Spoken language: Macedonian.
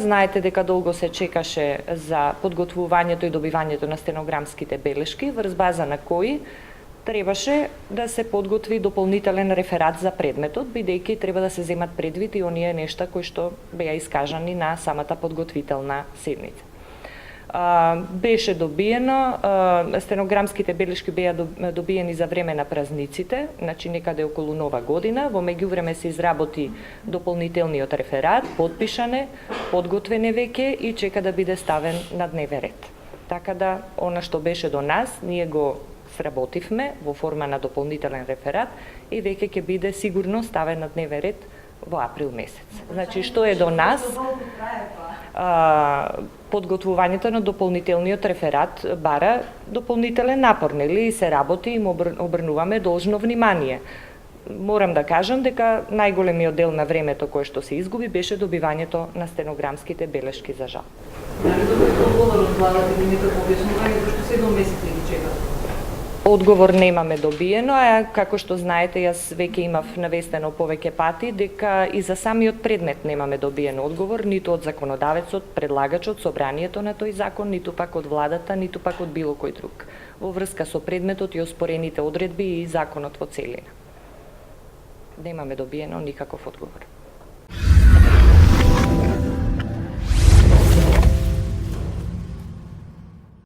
Знаете дека долго се чекаше за подготвувањето и добивањето на стенограмските белешки, врз база на кои требаше да се подготви дополнителен реферат за предметот, бидејќи треба да се земат предвид и оние нешта кои што беа искажани на самата подготвителна седница. Беше добиено, стенограмските белешки беа добиени за време на празниците, значи некаде околу Нова година. Во меѓувреме се изработи дополнителниот реферат, подпишане, подготвен е веќе и чека да биде ставен на дневен ред. Така да, она што беше до нас, ние го сработивме во форма на дополнителен реферат и веќе ќе биде сигурно ставен на дневен ред во април месец. Значи, што е до нас? Подготвувањето на дополнителниот реферат бара дополнителен напор, нели, и се работи и му обрнуваме должно внимание. Морам да кажам дека најголемиот дел на времето кое што се изгуби беше добивањето на стенограмските белешки за жал. Дали добивате одговор од владата или некако објаснување зашто 7 месеци ги чекате? Одговор немаме добиено, а како што знаете, јас веќе имав навестено повеќе пати дека и за самиот предмет немаме добиен одговор, ниту од законодавецот, предлагачот, собранието на тој закон, ниту пак од владата, ниту пак од било кој друг, во врска со предметот и оспорените одредби и законот во целина. Немаме добиено никаков одговор.